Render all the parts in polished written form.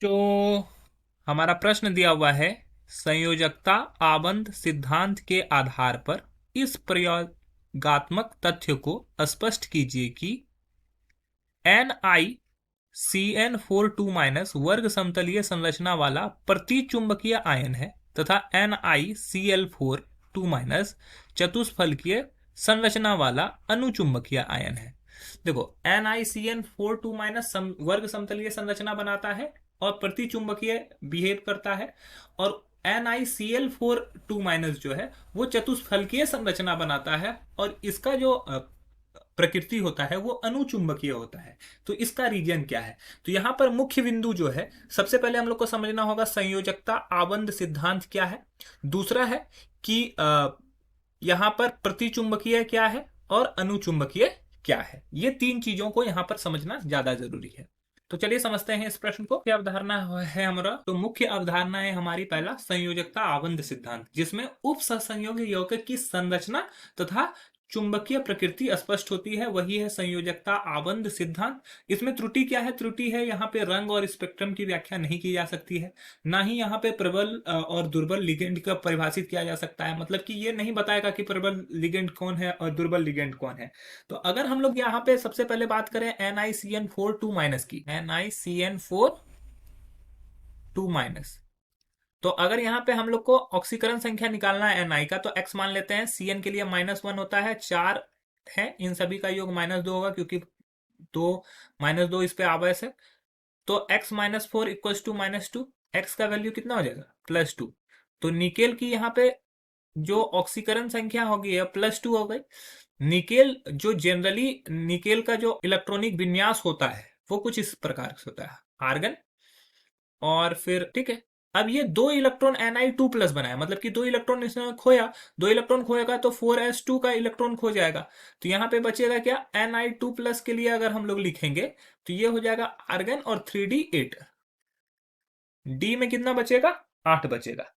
तो हमारा प्रश्न दिया हुआ है, संयोजकता आबंध सिद्धांत के आधार पर इस प्रयोगात्मक तथ्य को स्पष्ट कीजिए कि Ni वर्ग समतलीय संरचना वाला प्रतिचुंबकीय आयन है तथा NiCl चतुष्फलकीय संरचना वाला अनुचुंबकीय आयन है। देखो, NiCN वर्ग समतलीय संरचना बनाता है और प्रतिचुंबकीय बिहेव करता है, और NiCl जो है वो चतुष्फलकीय संरचना बनाता है, और इसका जो प्रकृति होता है वो अनुचुंबकीय होता है। तो इसका रीजन क्या है? तो यहाँ पर मुख्य बिंदु जो है, सबसे पहले हम लोग को समझना होगा संयोजकता आबंध सिद्धांत क्या है। दूसरा है कि यहाँ पर प्रतिचुंबकीय क्या है और अनुचुंबकीय क्या है। ये तीन चीजों को यहाँ पर समझना ज्यादा जरूरी है। तो चलिए समझते हैं इस प्रश्न को। क्या अवधारणा है हमारा? तो मुख्य अवधारणा है हमारी पहला संयोजकता आबंध सिद्धांत, जिसमें उप सहसंयोगी यौगिक की संरचना तथा चुंबकीय प्रकृति स्पष्ट होती है, वही है संयोजकता आबंध सिद्धांत। इसमें त्रुटि क्या है? त्रुटि है यहाँ पे रंग और स्पेक्ट्रम की व्याख्या नहीं की जा सकती है, ना ही यहाँ पे प्रबल और दुर्बल लिगेंड का परिभाषित किया जा सकता है। मतलब कि ये नहीं बताएगा कि प्रबल लिगेंड कौन है और दुर्बल लिगेंड कौन है। तो अगर हम लोग यहाँ पे सबसे पहले बात करें NiCN4 की, NiCN4 तो अगर यहाँ पे हम लोग को ऑक्सीकरण संख्या निकालना है Ni का, तो x मान लेते हैं। Cn के लिए -1 होता है, 4 है, इन सभी का योग -2 होगा क्योंकि दो -2 इस पे आवास है। तो x-4 = -2, x का वैल्यू कितना हो जाएगा? +2। तो निकेल की यहाँ पे जो ऑक्सीकरण संख्या होगी +2 हो गई। निकेल जो जनरली निकेल का जो इलेक्ट्रॉनिक विन्यास होता है वो कुछ इस प्रकार से होता है, आर्गन और फिर ठीक है। अब ये 2 इलेक्ट्रॉन Ni2+ बनाया, मतलब कि 2 इलेक्ट्रॉन इसमें खोया, 2 इलेक्ट्रॉन खोएगा तो 4s2 का इलेक्ट्रॉन खो जाएगा। तो यहाँ पे बचेगा क्या? Ni2+ के लिए अगर हम लोग लिखेंगे तो ये हो जाएगा आर्गन और 3d8। डी में कितना बचेगा? 8 बचेगा।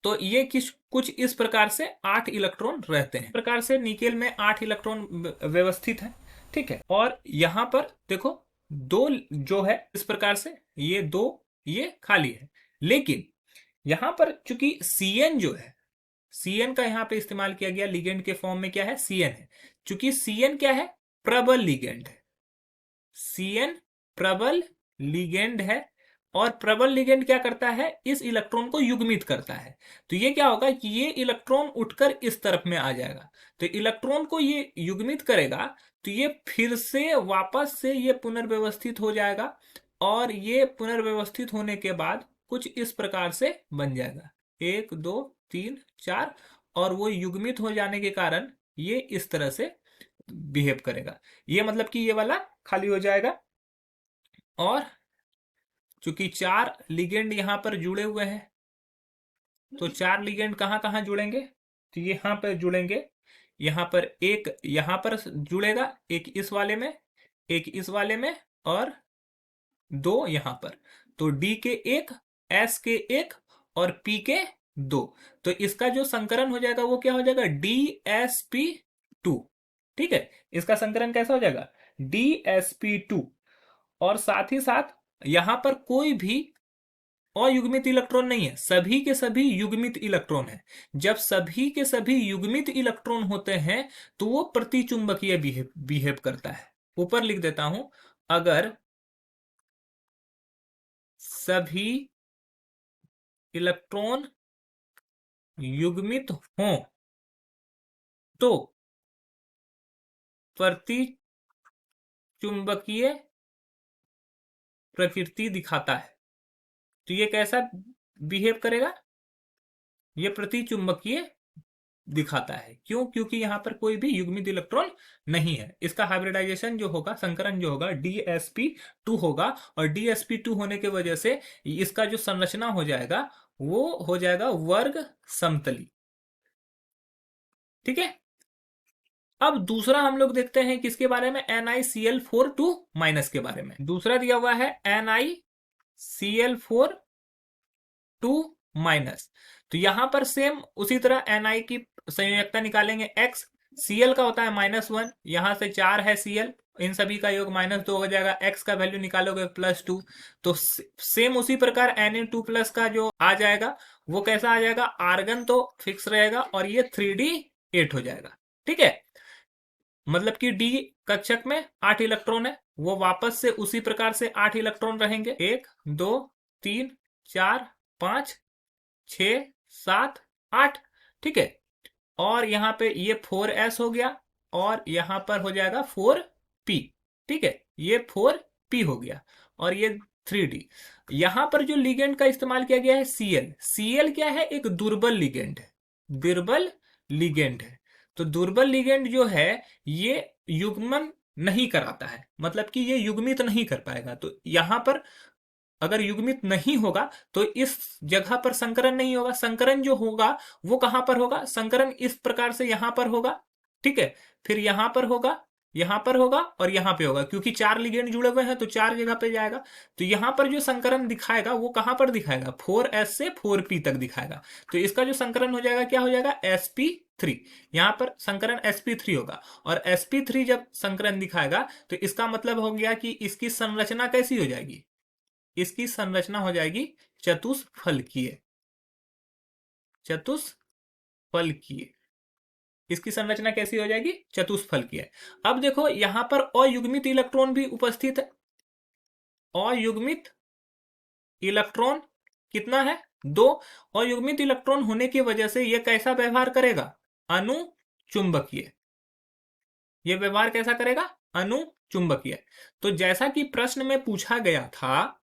तो ये कुछ इस प्रकार से 8 इलेक्ट्रॉन रहते हैं। इस प्रकार से निकेल में 8 इलेक्ट्रॉन व्यवस्थित है, ठीक है। और यहां पर देखो, दो जो है इस प्रकार से, ये दो ये खाली है, लेकिन यहां पर चूंकि Cn जो है, Cn का यहां पे इस्तेमाल किया गया लिगेंड के फॉर्म में, क्या है? Cn है। चूंकि Cn क्या है? प्रबल लिगेंड है। Cn प्रबल लिगेंड है, और प्रबल लिगेंड क्या करता है? इस इलेक्ट्रॉन को युग्मित करता है। तो ये क्या होगा कि ये इलेक्ट्रॉन उठकर इस तरफ में आ जाएगा। तो इलेक्ट्रॉन को ये युग्मित करेगा, तो ये फिर से वापस से ये पुनर्व्यवस्थित हो जाएगा, और ये पुनर्व्यवस्थित होने के बाद कुछ इस प्रकार से बन जाएगा, 1 2 3 4, और वो युग्मित हो जाने के कारण ये इस तरह से बिहेव करेगा। ये मतलब कि ये वाला खाली हो जाएगा, और चूंकि 4 लिगेंड यहां पर जुड़े हुए हैं, तो 4 लिगेंड कहां कहां जुड़ेंगे? तो यहां पर जुड़ेंगे, यहां पर एक यहां पर जुड़ेगा, एक इस वाले में, एक इस वाले में, और 2 यहां पर। तो डी के 1, एस के 1 और पी के 2। तो इसका जो संकरण हो जाएगा वो क्या हो जाएगा? DsP2। ठीक है, इसका संकरण कैसा हो जाएगा? DsP2। और साथ ही साथ यहां पर कोई भी अयुग्मित इलेक्ट्रॉन नहीं है, सभी के सभी युग्मित इलेक्ट्रॉन है। जब सभी के सभी युग्मित इलेक्ट्रॉन होते हैं तो वो प्रतिचुंबकीय बिहेव करता है। ऊपर लिख देता हूं, अगर सभी इलेक्ट्रॉन युग्मित हों तो प्रतिचुंबकीय प्रकृति दिखाता है। तो ये कैसा बिहेव करेगा? ये प्रतिचुंबकीय दिखाता है। क्यों? क्योंकि यहां पर कोई भी युग्मित इलेक्ट्रॉन नहीं है। इसका हाइब्रिडाइजेशन जो होगा, संकरण जो होगा, DsP2 होगा, और DsP2 होने की वजह से इसका जो संरचना हो जाएगा वो हो जाएगा वर्ग समतली। ठीक है। अब दूसरा हम लोग देखते हैं किसके बारे में? NiCl4 के बारे में। दूसरा दिया हुआ है NiCl4 तो यहां पर सेम उसी तरह Ni की संयोजकता निकालेंगे। x Cl का होता है -1, यहां से 4 है Cl, इन सभी का योग -2 हो जाएगा। x का वैल्यू निकालोगे +2, तो सेम उसी प्रकार Na2+ का जो आ जाएगा वो कैसा आ जाएगा, आर्गन तो फिक्स रहेगा और ये 3d8 हो जाएगा। ठीक है, मतलब कि d कक्षक में 8 इलेक्ट्रॉन है, वो वापस से उसी प्रकार से 8 इलेक्ट्रॉन रहेंगे, 1 2 3 4 5 6 7 8। ठीक है, और यहां पे ये 4s हो गया और यहां पर हो जाएगा 4p। ठीक है, ये 4p हो गया और ये 3d। यहां पर जो लिगेंड का इस्तेमाल किया गया है Cl, Cl क्या है, एक दुर्बल लिगेंड है, दुर्बल लिगेंड है। तो दुर्बल लिगेंड जो है ये युग्मन नहीं कराता है, मतलब कि ये युग्मित नहीं कर पाएगा। तो यहां पर अगर युग्मित नहीं होगा तो इस जगह पर संकरण नहीं होगा। संकरण जो होगा वो कहां पर होगा, संकरण इस प्रकार से यहां पर होगा। ठीक है, फिर यहां पर होगा, यहां पर होगा और यहां पे होगा, क्योंकि 4 लिगेंड जुड़े हुए हैं तो 4 जगह पे जाएगा। तो यहां पर जो संकरण दिखाएगा वो कहां पर दिखाएगा, 4s से 4p तक दिखाएगा। तो इसका जो संकरण हो जाएगा क्या हो जाएगा, sp3। यहां पर संकरण sp3 होगा और sp3 जब संकरण दिखाएगा तो इसका मतलब हो गया कि इसकी संरचना कैसी हो जाएगी, इसकी संरचना हो जाएगी चतुष्फलकीय, चतुष्फलकीय। इसकी संरचना कैसी हो जाएगी, चतुष्फलकीय। अब देखो यहां पर अयुग्मित इलेक्ट्रॉन भी उपस्थित है। अयुग्मित इलेक्ट्रॉन कितना है, 2। अयुग्मित इलेक्ट्रॉन होने की वजह से यह कैसा व्यवहार करेगा, अनुचुंबकीय। यह व्यवहार कैसा करेगा, अनुचुंबकीय। तो जैसा कि प्रश्न में पूछा गया था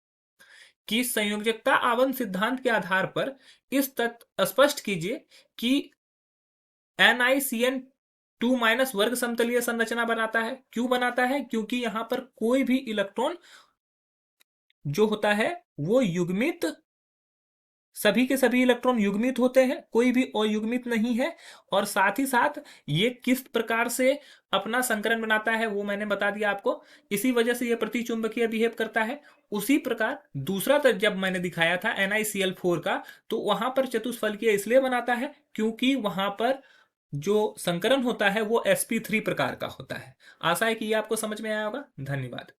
कि संयोजकता आवरण सिद्धांत के आधार पर इस तथ्य स्पष्ट कीजिए कि NiCN2- वर्ग समतलीय संरचना बनाता है। क्यों बनाता है, क्योंकि यहां पर कोई भी इलेक्ट्रॉन जो होता है वो युग्मित, सभी के सभी इलेक्ट्रॉन युग्मित होते हैं, कोई भी अयुग्मित नहीं है। और साथ ही साथ ये किस प्रकार से अपना संकरण बनाता है वो मैंने बता दिया आपको, इसी वजह से ये प्रतिचुंबकीय बिहेव करता है। उसी प्रकार दूसरा तक जब मैंने दिखाया था NiCl4 का, तो वहां पर चतुष्फलकीय इसलिए बनाता है क्योंकि वहां पर जो संकरण होता है वो sp3 प्रकार का होता है। आशा है कि ये आपको समझ में आया होगा। धन्यवाद।